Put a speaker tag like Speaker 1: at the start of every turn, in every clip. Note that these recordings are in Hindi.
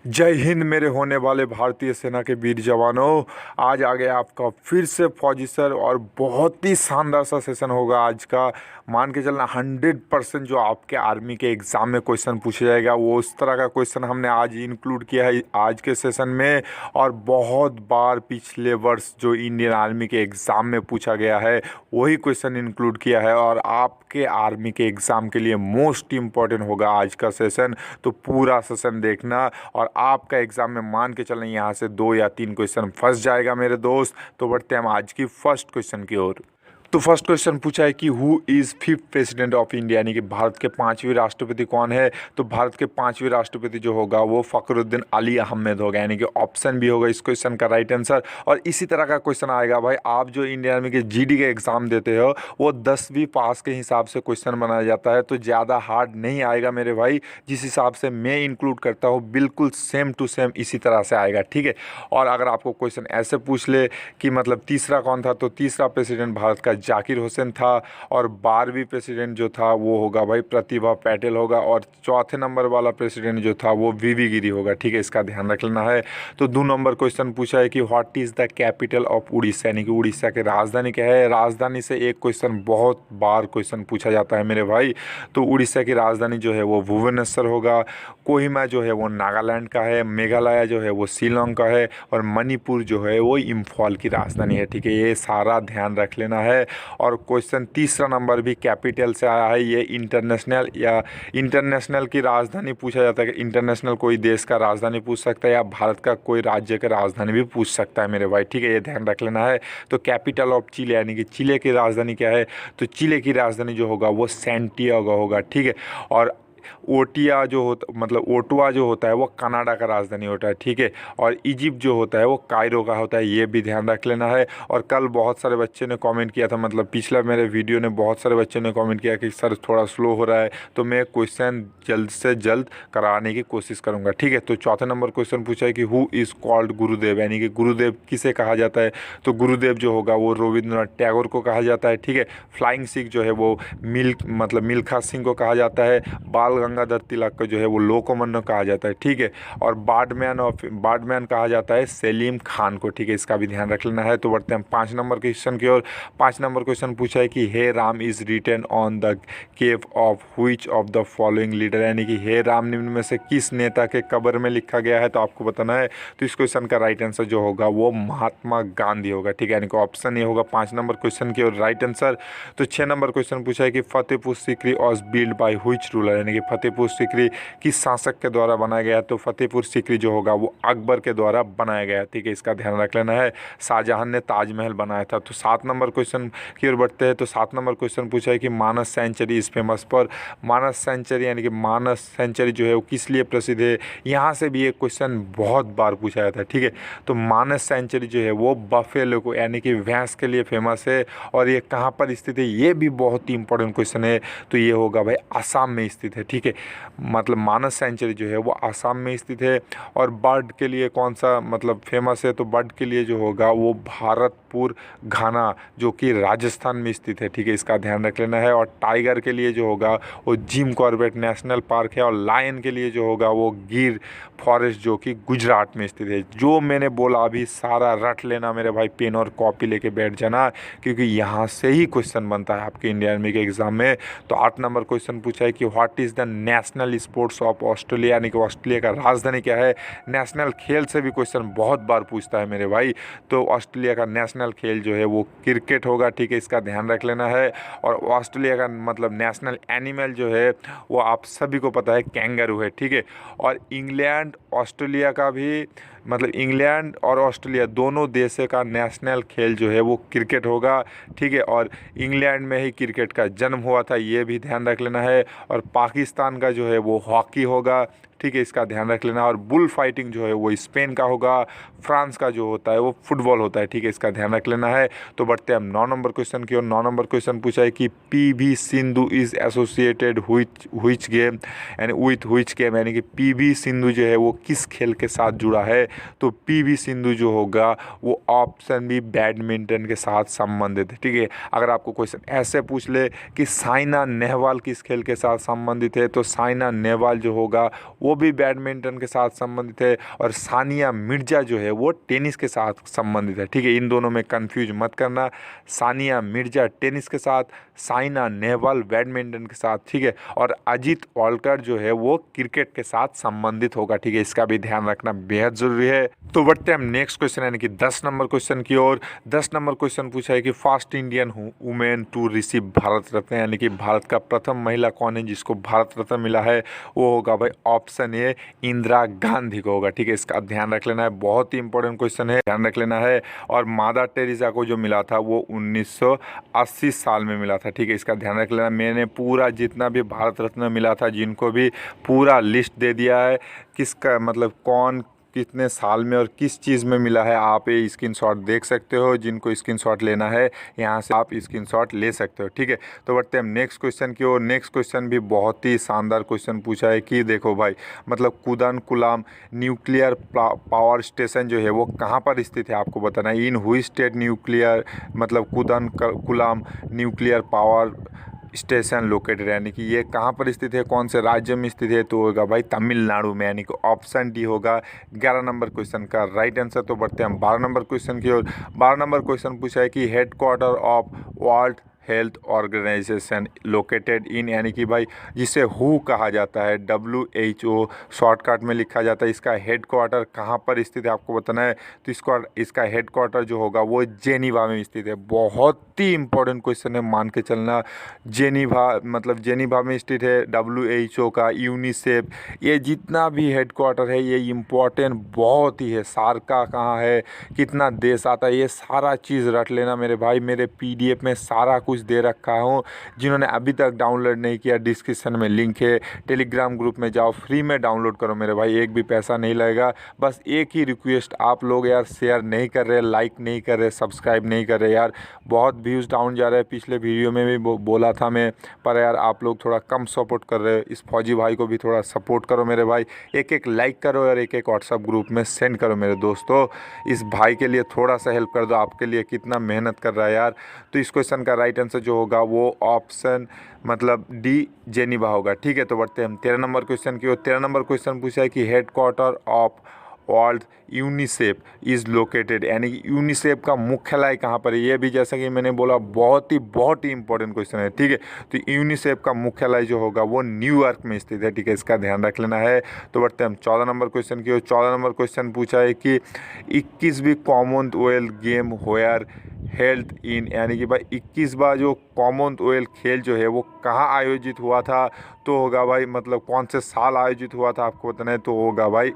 Speaker 1: जय हिंद मेरे होने वाले भारतीय सेना के वीर जवानों। आज आ गया आपका फिर से फौजी सर और बहुत ही शानदार सा सेशन होगा आज का। मान के चलना 100% जो आपके आर्मी के एग्ज़ाम में क्वेश्चन पूछा जाएगा वो उस तरह का क्वेश्चन हमने आज इंक्लूड किया है आज के सेशन में। और बहुत बार पिछले वर्ष जो इंडियन आर्मी के एग्ज़ाम में पूछा गया है वही क्वेश्चन इंक्लूड किया है और आपके आर्मी के एग्ज़ाम के लिए मोस्ट इम्पॉर्टेंट होगा आज का सेशन। तो पूरा सेशन देखना और आपका एग्ज़ाम में मान के चलें यहाँ से 2 या 3 क्वेश्चन फंस जाएगा मेरे दोस्त। तो बढ़ते हैं हम आज की फर्स्ट क्वेश्चन की ओर। तो फर्स्ट क्वेश्चन पूछा है कि who is fifth president of India, यानी कि भारत के 5वें राष्ट्रपति कौन है। तो भारत के 5वें राष्ट्रपति जो होगा वो फ़खरुद्दीन अली अहमद होगा, यानी कि ऑप्शन भी होगा इस क्वेश्चन का राइट आंसर। और इसी तरह का क्वेश्चन आएगा भाई, आप जो इंडियन आर्मी के जीडी के एग्ज़ाम देते हो वो 10वीं पास के हिसाब से क्वेश्चन बनाया जाता है, तो ज़्यादा हार्ड नहीं आएगा मेरे भाई। जिस हिसाब से मैं इंक्लूड करता हूँ बिल्कुल सेम टू सेम इसी तरह से आएगा, ठीक है। और अगर आपको क्वेश्चन ऐसे पूछ ले कि मतलब तीसरा कौन था, तो तीसरा प्रेसिडेंट भारत का जाकिर हुसैन था। और 12वीं प्रेसिडेंट जो था वो होगा भाई प्रतिभा पाटिल होगा। और चौथे नंबर वाला प्रेसिडेंट जो था वो वीवी गिरी होगा, ठीक है, इसका ध्यान रख लेना है। तो 2 नंबर क्वेश्चन पूछा है कि what is the capital of Orissa, यानी कि उड़ीसा की राजधानी क्या है। राजधानी से एक क्वेश्चन बहुत बार क्वेश्चन पूछा जाता है मेरे भाई। तो उड़ीसा की राजधानी जो है वो भुवनेश्वर होगा। कोहिमा जो है वो नागालैंड का है। मेघालय जो है वो शिलोंग का है। और मणिपुर जो है वो इम्फाल की राजधानी है, ठीक है, ये सारा ध्यान रख लेना है। और क्वेश्चन तीसरा नंबर भी कैपिटल से आया है। ये इंटरनेशनल या इंटरनेशनल की राजधानी पूछा जाता है कि इंटरनेशनल कोई देश का राजधानी पूछ सकता है या भारत का कोई राज्य का राजधानी भी पूछ सकता है मेरे भाई, ठीक है, ये ध्यान रख लेना है। तो कैपिटल ऑफ चिले, यानी कि चिले की राजधानी क्या है। तो चिले की राजधानी जो होगा वो सैंटियागो होगा, ठीक है। और ओटिया जो होता मतलब ओटवा जो होता है वो कनाडा का राजधानी होता है, ठीक है। और इजिप्ट जो होता है वो कायरो का होता है, ये भी ध्यान रख लेना है। और कल बहुत सारे बच्चे ने कमेंट किया था, मतलब पिछला मेरे वीडियो ने बहुत सारे बच्चे ने कमेंट किया कि सर थोड़ा स्लो हो रहा है, तो मैं क्वेश्चन जल्द से जल्द कराने की कोशिश करूँगा, ठीक है। तो चौथे नंबर क्वेश्चन पूछा है कि हु इज़ कॉल्ड गुरुदेव, यानी कि गुरुदेव किसे कहा जाता है। तो गुरुदेव जो होगा वो रविंद्रनाथ टैगोर को कहा जाता है, ठीक है। फ्लाइंग सिख जो है वो मिल्खा सिंह को कहा जाता है। बाल गंगाधर तिलक को जो है वो लोकमान्य कहा जाता है, ठीक है। और बार्डमैन कहा जाता है सलीम खान को, ठीक है, इसका भी ध्यान रख लेना है। तो बढ़ते हैं 5 नंबर क्वेश्चन की ओर। 5 नंबर क्वेश्चन पूछा है कि hey Ram is written on the cave of which of the following leader, यानी कि हे राम निम्न में से किस नेता के कब्र में लिखा गया है, तो आपको बताना है। तो इस क्वेश्चन का राइट आंसर जो होगा वो महात्मा गांधी होगा, ठीक है, यानी कि ऑप्शन ये होगा 5 नंबर क्वेश्चन की ओर राइट आंसर। तो 6 नंबर क्वेश्चन पूछा है कि Fatehpur Sikri was build by which ruler, यानी कि फतेहपुर सीकरी किस शासक के द्वारा बनाया गया। तो फतेहपुर सीकरी जो होगा वो अकबर के द्वारा बनाया गया, ठीक है, इसका ध्यान रख लेना है। शाहजहां ने ताजमहल बनाया था। तो 7 नंबर क्वेश्चन की ओर बढ़ते हैं। तो 7 नंबर क्वेश्चन पूछा है कि मानस सेंचुरी इज फेमस पर, मानस सेंचुरी यानी कि मानस सेंचुरी जो है वो किस लिए प्रसिद्ध है। यहाँ से भी एक क्वेश्चन बहुत बार पूछा जाता है, ठीक है। तो मानस सेंचुरी जो है वो बफेलो को यानी कि भैंस के लिए फेमस है। और ये कहाँ पर स्थित है, ये भी बहुत ही इंपॉर्टेंट क्वेश्चन है। तो ये होगा भाई आसाम में स्थित है, ठीक है। मतलब मानस सेंचुरी जो है वो आसाम में स्थित है। और बर्ड के लिए कौन सा मतलब फेमस है, तो बर्ड के लिए जो होगा वो भारतपुर घाना जो कि राजस्थान में स्थित है, ठीक है, इसका ध्यान रख लेना है। और टाइगर के लिए जो होगा वो जिम कॉर्बेट नेशनल पार्क है। और लायन के लिए जो होगा वो गिर फॉरेस्ट जो कि गुजरात में स्थित है। जो मैंने बोला अभी सारा रट लेना मेरे भाई, पेन और कॉपी लेके बैठ जाना, क्योंकि यहाँ से ही क्वेश्चन बनता है आपके इंडियन आर्मी के एग्जाम में। तो 8 नंबर क्वेश्चन पूछा है कि what is the national sports of Australia, यानी कि ऑस्ट्रेलिया का राजधानी क्या है। नेशनल खेल से भी क्वेश्चन बहुत बार पूछता है मेरे भाई। तो ऑस्ट्रेलिया का नेशनल खेल जो है वो क्रिकेट होगा, ठीक है, इसका ध्यान रख लेना है। और ऑस्ट्रेलिया का मतलब नेशनल एनिमल जो है वो आप सभी को पता है कैंगरू है, ठीक है। और इंग्लैंड ऑस्ट्रेलिया का भी मतलब इंग्लैंड और ऑस्ट्रेलिया दोनों देशों का नेशनल खेल जो है वो क्रिकेट होगा, ठीक है। और इंग्लैंड में ही क्रिकेट का जन्म हुआ था, ये भी ध्यान रख लेना है। और पाकिस्तान का जो है वो हॉकी होगा, ठीक है, इसका ध्यान रख लेना। और बुल फाइटिंग जो है वो स्पेन का होगा। फ्रांस का जो होता है वो फुटबॉल होता है, ठीक है, इसका ध्यान रख लेना है। तो बढ़ते हैं हम 9 नंबर क्वेश्चन की और 9 नंबर क्वेश्चन पूछा है कि PV Sindhu is associated which game, यानी विथ व्हिच गेम, यानी कि पीवी सिंधु जो है वो किस खेल के साथ जुड़ा है। तो पीवी सिंधु जो होगा वो ऑप्शन भी बैडमिंटन के साथ संबंधित है, ठीक है। अगर आपको क्वेश्चन ऐसे पूछ ले कि साइना नेहवाल किस खेल के साथ संबंधित है, तो साइना नेहवाल जो होगा वो वो भी बैडमिंटन के साथ संबंधित है। और सानिया मिर्जा जो है वो टेनिस के साथ संबंधित है, ठीक है। इन दोनों में कंफ्यूज मत करना। सानिया मिर्जा टेनिस के साथ, साइना नेहवाल बैडमिंटन के साथ, ठीक है। और अजीत वालकर जो है वो क्रिकेट के साथ संबंधित होगा, ठीक है। इसका भी ध्यान रखना बेहद जरूरी है। तो बढ़ते हैं हम नेक्स्ट क्वेश्चन यानी कि 10 नंबर क्वेश्चन की ओर। 10 नंबर क्वेश्चन पूछा है कि first Indian women to receive Bharat Ratna, यानी कि भारत का प्रथम महिला कौन है जिसको भारत रत्न मिला है। वो होगा भाई ऑप्शन ए इंदिरा गांधी को होगा, ठीक है। इसका ध्यान रख लेना है, बहुत ही इंपॉर्टेंट क्वेश्चन है, ध्यान रख लेना है। और मादर टेरेसा को जो मिला था वो 1980 साल में मिला था, ठीक है। इसका ध्यान रख लेना। मैंने पूरा जितना भी भारत रत्न मिला था जिनको भी पूरा लिस्ट दे दिया है, किसका मतलब कौन कितने साल में और किस चीज़ में मिला है। आप ये स्क्रीनशॉट देख सकते हो, जिनको स्क्रीनशॉट लेना है यहाँ से आप स्क्रीनशॉट ले सकते हो, ठीक है। तो बढ़ते हैं हम नेक्स्ट क्वेश्चन की ओर। नेक्स्ट क्वेश्चन भी बहुत ही शानदार क्वेश्चन पूछा है कि देखो भाई मतलब कुदानकुलाम न्यूक्लियर पावर स्टेशन जो है वो कहाँ पर स्थित है आपको बताना है। इन हुई स्टेट न्यूक्लियर मतलब कुदानकुलाम न्यूक्लियर पावर स्टेशन लोकेटेड, यानी कि ये कहाँ पर स्थित है, कौन से राज्य में स्थित है। तो होगा भाई तमिलनाडु में, यानी कि ऑप्शन डी होगा 11 नंबर क्वेश्चन का राइट आंसर। तो बढ़ते हैं हम 12 नंबर क्वेश्चन की ओर। 12 नंबर क्वेश्चन पूछा है कि headquarter of world health organisation located in, यानी कि भाई जिसे हु कहा जाता है, WHO शॉर्टकट में लिखा जाता है, इसका हेडक्वार्टर कहाँ पर स्थित है आपको बताना है। तो इसका हेडक्वार्टर जो होगा वो जेनीवा में स्थित है। बहुत ही इंपॉर्टेंट क्वेश्चन है, मान के चलना। जेनीवा मतलब जेनीवा में स्थित है WHO का, यूनिसेफ, ये जितना भी हेडक्वार्टर है ये इम्पोर्टेंट बहुत ही है। सार्का कहाँ है, कितना देश आता है, ये सारा चीज़ रट लेना मेरे भाई। मेरे PDF में सारा कुछ दे रखा हूँ, जिन्होंने अभी तक डाउनलोड नहीं किया डिस्क्रिप्शन में लिंक है, टेलीग्राम ग्रुप में जाओ, फ्री में डाउनलोड करो मेरे भाई, एक भी पैसा नहीं लगेगा। बस एक ही रिक्वेस्ट, आप लोग यार शेयर नहीं कर रहे, लाइक नहीं कर रहे, सब्सक्राइब नहीं कर रहे यार, बहुत व्यूज़ डाउन जा रहे हैं। पिछले वीडियो में भी बोला था मैं, पर यार आप लोग थोड़ा कम सपोर्ट कर रहे हो। इस फौजी भाई को भी थोड़ा सपोर्ट करो मेरे भाई, एक एक लाइक करो और एक एक व्हाट्सअप ग्रुप में सेंड करो मेरे दोस्तों। इस भाई के लिए थोड़ा सा हेल्प कर दो, आपके लिए कितना मेहनत कर रहा है यार। तो इस क्वेश्चन का राइट आंसर जो होगा वो ऑप्शन मतलब डी जेनीवा होगा, ठीक है। तो बढ़ते हैं हम 13 नंबर क्वेश्चन की ओर। 13 नंबर क्वेश्चन पूछा है कि headquarter of world UNICEF is located, यानी कि यूनिसेफ का मुख्यालय कहाँ पर है। ये भी जैसा कि मैंने बोला बहुत ही इंपॉर्टेंट क्वेश्चन है, ठीक है। तो यूनिसेफ का मुख्यालय जो होगा वो न्यूयॉर्क में स्थित है, ठीक है। इसका ध्यान रख लेना है। तो बढ़ते हैं हम 14 नंबर क्वेश्चन की ओर। 14 नंबर क्वेश्चन पूछा है कि 21वीं कॉमनवेल्थ गेम वेयर हेल्थ इन, यानी कि भाई 21वां जो कॉमनवेल्थ खेल जो है वो कहाँ आयोजित हुआ था। तो होगा भाई मतलब कौन से साल आयोजित हुआ था आपको बताना है। तो होगा भाई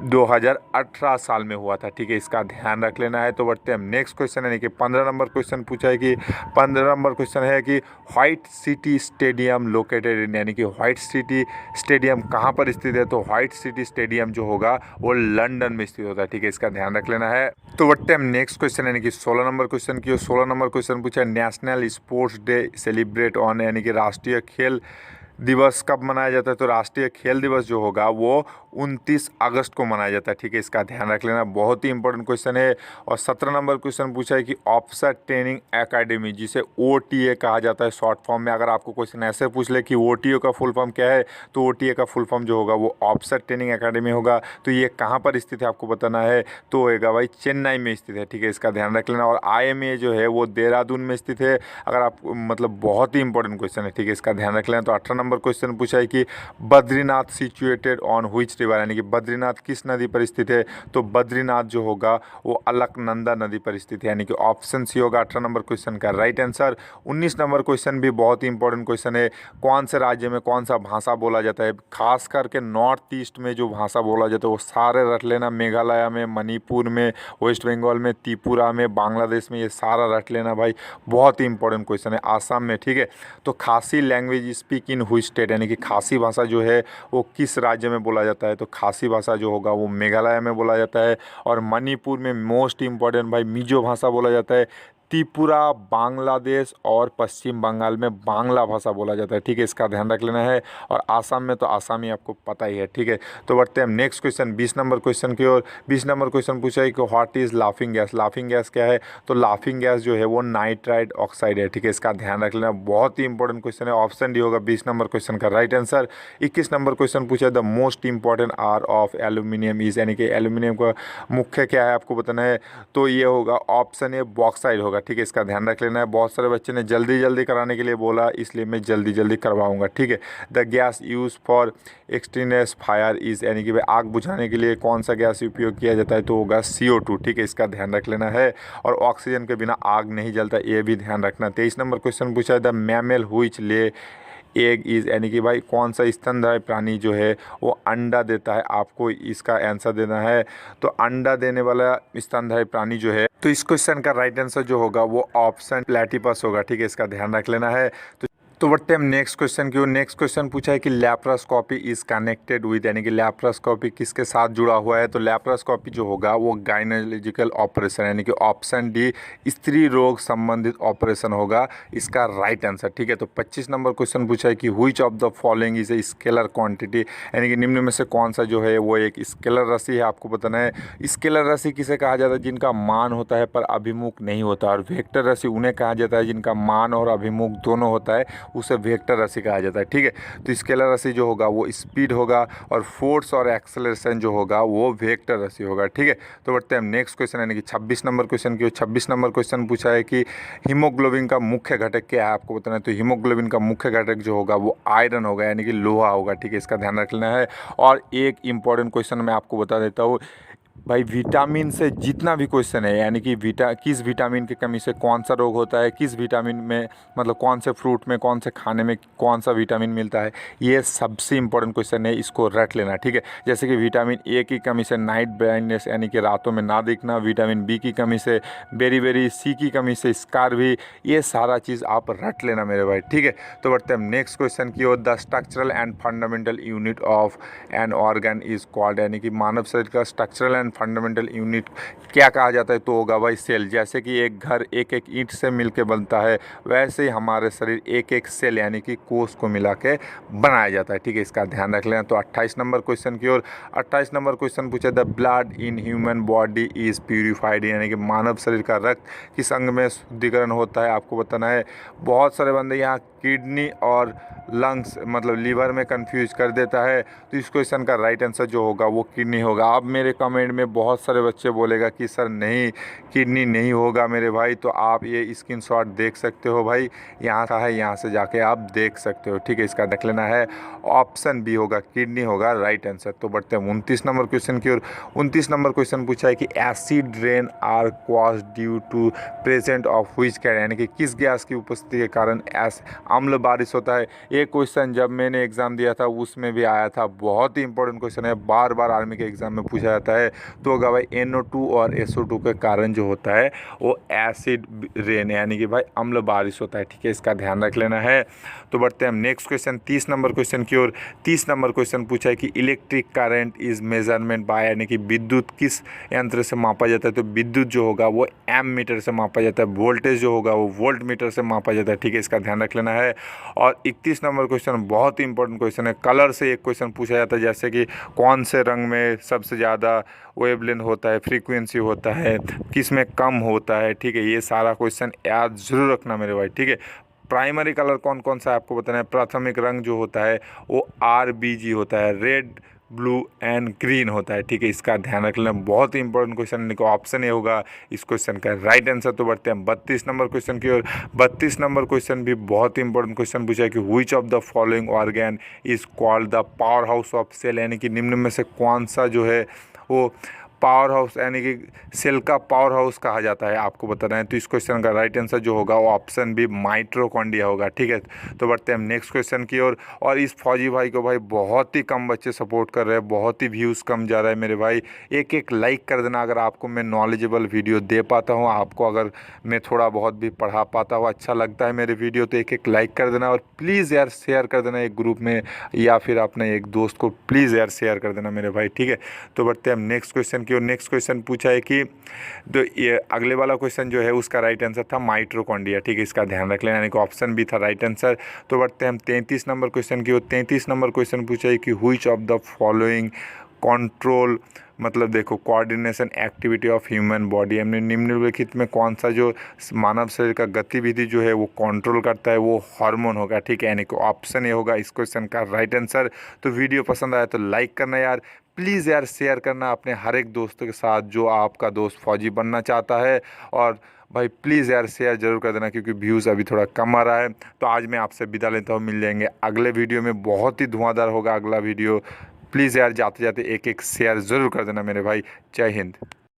Speaker 1: 2018 साल में हुआ था, ठीक है। इसका ध्यान रख लेना है। तो बढ़ते हैं हम नेक्स्ट क्वेश्चन, यानी कि 15 नंबर क्वेश्चन पूछा है कि 15 नंबर क्वेश्चन है कि white city stadium located in, यानी कि व्हाइट सिटी स्टेडियम कहाँ पर स्थित है। तो व्हाइट सिटी स्टेडियम जो होगा वो लंदन में स्थित होता है, ठीक है। इसका ध्यान रख लेना है। तो बढ़ते हैं हम नेक्स्ट क्वेश्चन, यानी कि 16 नंबर क्वेश्चन की। 16 नंबर क्वेश्चन पूछा है national sports day celebrate on, यानी कि राष्ट्रीय खेल दिवस कब मनाया जाता है। तो राष्ट्रीय खेल दिवस जो होगा वो 29 अगस्त को मनाया जाता है, ठीक है। इसका ध्यान रख लेना, बहुत ही इंपॉर्टेंट क्वेश्चन है। और 17 नंबर क्वेश्चन पूछा है कि ऑफिसर ट्रेनिंग एकेडमी, जिसे OTA कहा जाता है शॉर्ट फॉर्म में, अगर आपको क्वेश्चन ऐसे पूछ ले कि OTA का फुल फॉर्म क्या है, तो OTA का फुल फॉर्म जो होगा वो ऑफिसर ट्रेनिंग एकेडमी होगा। तो ये कहाँ पर स्थित है आपको बताना है। तो होगा भाई चेन्नई में स्थित है, ठीक है। इसका ध्यान रख लेना। और IMA जो है वो देहरादून में स्थित है। अगर आप मतलब बहुत ही इंपॉर्टेंट क्वेश्चन है, ठीक है। इसका ध्यान रख लेना। तो 18 नंबर क्वेश्चन पूछा है कि Badrinath situated on which river, यानी कि बद्रीनाथ किस नदी पर स्थित है। तो बद्रीनाथ जो होगा वो अलकनंदा नदी पर स्थित है, यानी कि ऑप्शन सी होगा 18 नंबर क्वेश्चन का राइट आंसर। 19 नंबर क्वेश्चन भी बहुत ही इंपॉर्टेंट क्वेश्चन है, कौन से राज्य में कौन सा भाषा बोला जाता है। खास करके नॉर्थ ईस्ट में जो भाषा बोला जाता है वो सारे रट लेना, मेघालय में, मणिपुर में, वेस्ट बंगाल में, त्रिपुरा में, बांग्लादेश में, ये सारा रट लेना भाई, बहुत ही इंपॉर्टेंट क्वेश्चन है। आसाम में, ठीक है। तो खासी language speak in which state, यानी कि खासी भाषा जो है वो किस राज्य में बोला जाता है। तो खासी भाषा जो होगा वो मेघालय में बोला जाता है। और मणिपुर में मोस्ट इंपॉर्टेंट भाई मिजो भाषा बोला जाता है। त्रिपुरा, बांग्लादेश और पश्चिम बंगाल में बांग्ला भाषा बोला जाता है, ठीक है, इसका ध्यान रख लेना है। और आसाम में तो आसामी आपको पता ही है, ठीक है। तो बढ़ते हैं नेक्स्ट क्वेश्चन 20 नंबर क्वेश्चन की ओर। 20 नंबर क्वेश्चन पूछा है कि what is laughing gas. Laughing gas क्या है? तो लाफिंग गैस जो है वो नाइट्राइड ऑक्साइड है, ठीक है, इसका ध्यान रख लेना। बहुत ही इंपॉर्टेंट क्वेश्चन है, ऑप्शन डी होगा 20 नंबर क्वेश्चन का राइट आंसर। 21 नंबर क्वेश्चन पूछा है the most important ore of aluminium is, यानी कि एल्यूमिनियम का मुख्य क्या है आपको बताना है। तो ये होगा ऑप्शन ए बॉक्साइड होगा, ठीक है, इसका ध्यान रख लेना है। बहुत सारे बच्चे ने जल्दी जल्दी कराने के लिए बोला, इसलिए मैं जल्दी जल्दी करवाऊंगा, ठीक है। The gas use for extinguish fire is, यानी कि भाई आग बुझाने के लिए कौन सा गैस उपयोग किया जाता है, तो होगा CO2, ठीक है, इसका ध्यान रख लेना है। और ऑक्सीजन के बिना आग नहीं जलता, ये भी ध्यान रखना। 23 नंबर क्वेश्चन पूछा है द मैमल व्हिच ले एग इज़, यानी कि भाई कौन सा स्तनधारी प्राणी जो है वो अंडा देता है, आपको इसका आंसर देना है। तो अंडा देने वाला स्तनधारी प्राणी जो है, तो इस क्वेश्चन का राइट आंसर जो होगा वो ऑप्शन प्लेटिपस होगा, ठीक है, इसका ध्यान रख लेना है। तो बढ़ते हम नेक्स्ट क्वेश्चन की ओर। नेक्स्ट क्वेश्चन पूछा है कि लैप्रोस्कोपी इज कनेक्टेड विद, यानी कि लैप्रोस्कोपी किसके साथ जुड़ा हुआ है। तो लैप्रोस्कोपी जो होगा वो गायनोलॉजिकल ऑपरेशन, यानी कि ऑप्शन डी स्त्री रोग संबंधित ऑपरेशन होगा इसका राइट आंसर, ठीक है। तो 25 नंबर क्वेश्चन पूछा है कि which of the following is a scalar quantity, यानी कि निम्न में से कौन सा जो है वो एक स्केलर राशि है, आपको बताना है। स्केलर राशि किसे कहा जाता है? जिनका मान होता है पर अभिमुख नहीं होता। और वेक्टर राशि उन्हें कहा जाता है जिनका मान और अभिमुख दोनों होता है, उसे वेक्टर राशि कहा जाता है, ठीक है। तो स्केलर राशि जो होगा वो स्पीड होगा, और फोर्स और एक्सेलरेशन जो होगा वो वेक्टर राशि होगा, ठीक है। तो बढ़ते हैं नेक्स्ट क्वेश्चन, यानी कि 26 नंबर क्वेश्चन की। 26 नंबर क्वेश्चन पूछा है कि हीमोग्लोबिन का मुख्य घटक क्या है, आपको बताना है। तो हीमोग्लोबिन का मुख्य घटक जो होगा वो आयरन होगा, यानी कि लोहा होगा, ठीक है, इसका ध्यान रख लेना है। और एक इंपॉर्टेंट क्वेश्चन मैं आपको बता देता हूँ भाई, विटामिन से जितना भी क्वेश्चन है, यानी कि किस विटामिन की कमी से कौन सा रोग होता है, किस विटामिन में मतलब कौन से फ्रूट में, कौन से खाने में कौन सा विटामिन मिलता है, ये सबसे इंपॉर्टेंट क्वेश्चन है, इसको रट लेना, ठीक है। जैसे कि विटामिन ए की कमी से नाइट ब्लाइंडनेस, यानी कि रातों में ना दिखना। विटामिन बी की कमी से बेरी सी की कमी से स्कारवी, ये सारा चीज़ आप रट लेना मेरे भाई, ठीक है। तो बढ़ते हैं नेक्स्ट क्वेश्चन की ओर। The structural and fundamental unit of an organ is called, यानी कि मानव शरीर का स्ट्रक्चरल एंड फंडामेंटल यूनिट क्या कहा जाता है, तो होगा भाई सेल। जैसे कि एक घर एक एक ईंट से मिलके बनता है, वैसे ही हमारे शरीर एक एक सेल यानी कि कोष को मिला के बनाया जाता है, ठीक है, इसका ध्यान रख लेना। तो 28 नंबर क्वेश्चन की ओर। 28 नंबर क्वेश्चन पूछा the blood in human body is purified, यानी कि मानव शरीर का रक्त किस अंग में शुद्धिकरण होता है, आपको बताना है। बहुत सारे बंदे यहाँ किडनी और लंग्स मतलब लीवर में कंफ्यूज कर देता है, तो इस क्वेश्चन का राइट आंसर जो होगा वो किडनी होगा। अब मेरे कमेंट में बहुत सारे बच्चे बोलेगा कि सर नहीं, किडनी नहीं होगा मेरे भाई, तो आप ये स्क्रीनशॉट देख सकते हो भाई, यहाँ का है, यहाँ से जाके आप देख सकते हो, ठीक है, इसका देख लेना है। ऑप्शन बी होगा, किडनी होगा राइट आंसर। तो बढ़ते हैं 29 नंबर क्वेश्चन की ओर। 29 नंबर क्वेश्चन पूछा है कि acid rain are cause due to present of which gas, यानी कि किस गैस की उपस्थिति के कारण अम्ल बारिश होता है। ये क्वेश्चन जब मैंने एग्ज़ाम दिया था उसमें भी आया था, बहुत ही इंपॉर्टेंट क्वेश्चन है, बार बार आर्मी के एग्ज़ाम में पूछा जाता है। तो होगा भाई NO2 और SO2 के कारण जो होता है वो एसिड रेन, यानी कि भाई अम्ल बारिश होता है, ठीक है, इसका ध्यान रख लेना है। तो बढ़ते हैं हम नेक्स्ट क्वेश्चन 30 नंबर क्वेश्चन की ओर। 30 नंबर क्वेश्चन पूछा है कि electric current is measurement by, यानी कि विद्युत किस यंत्र से मापा जाता है। तो विद्युत जो होगा वो एमीटर से मापा जाता है, वोल्टेज जो होगा वो वोल्ट मीटर से मापा जाता है, ठीक है, इसका ध्यान रख लेना है। और 31 नंबर क्वेश्चन बहुत ही इंपॉर्टेंट क्वेश्चन है, कलर से एक क्वेश्चन पूछा जाता है, जैसे कि कौन से रंग में सबसे ज़्यादा वेवलेंथ होता है, फ्रीक्वेंसी होता है, किस में कम होता है, ठीक है, ये सारा क्वेश्चन याद जरूर रखना मेरे भाई, ठीक है। प्राइमरी कलर कौन कौन सा है आपको बताना है। प्राथमिक रंग जो होता है वो RBG होता है, रेड ब्लू एंड ग्रीन होता है, ठीक है, इसका ध्यान रख लेना, बहुत ही इंपॉर्टेंट क्वेश्चन है। ऑप्शन ए होगा इस क्वेश्चन का राइट आंसर। तो बढ़ते हैं 32 नंबर क्वेश्चन की ओर। 32 नंबर क्वेश्चन भी बहुत ही इंपॉर्टेंट क्वेश्चन पूछा है कि which of the following organ is called the power house of cell, यानी कि निम्न में से कौन सा जो है वो पावर हाउस यानी कि सेल का पावर हाउस कहा जाता है, आपको बताना है। तो इस क्वेश्चन का राइट आंसर जो होगा वो ऑप्शन बी माइटोकॉन्ड्रिया होगा, ठीक है। तो बढ़ते हैं हम नेक्स्ट क्वेश्चन की ओर। और इस फौजी भाई को भाई बहुत ही कम बच्चे सपोर्ट कर रहे हैं, बहुत ही व्यूज़ कम जा रहा है मेरे भाई, एक एक लाइक कर देना अगर आपको मैं नॉलेजेबल वीडियो दे पाता हूँ, आपको अगर मैं थोड़ा बहुत भी पढ़ा पाता हूँ, अच्छा लगता है मेरे वीडियो, तो एक एक लाइक कर देना। और प्लीज़ यार शेयर कर देना एक ग्रुप में या फिर अपने एक दोस्त को प्लीज़ यार शेयर कर देना मेरे भाई, ठीक है। तो बढ़ते हैं हम नेक्स्ट क्वेश्चन की कि और नेक्स्ट क्वेश्चन पूछा है कि तो ये अगले वाला क्वेश्चन जो है उसका राइट आंसर था माइटोकॉन्ड्रिया। ठीक है, इसका ध्यान रख लेना, यानी कि ऑप्शन भी था राइट आंसर। तो बढ़ते हैं हम 33 नंबर क्वेश्चन की। 33 नंबर क्वेश्चन पूछा है कि which of the following control, मतलब देखो coordination activity of human body, हमने निम्नलिखित में कौन सा जो मानव शरीर का गतिविधि जो है वो कंट्रोल करता है, वो हार्मोन होगा। ठीक है, यानी कि ऑप्शन ए होगा इस क्वेश्चन का राइट आंसर। तो वीडियो पसंद आया तो लाइक करना यार, प्लीज़ यार शेयर करना अपने हर एक दोस्तों के साथ जो आपका दोस्त फौजी बनना चाहता है। और भाई प्लीज़ यार शेयर ज़रूर कर देना, क्योंकि व्यूज़ अभी थोड़ा कम आ रहा है। तो आज मैं आपसे विदा लेता हूँ, मिल जाएंगे अगले वीडियो में, बहुत ही धुआंधार होगा अगला वीडियो। प्लीज़ यार जाते जाते एक एक शेयर ज़रूर कर देना मेरे भाई। जय हिंद।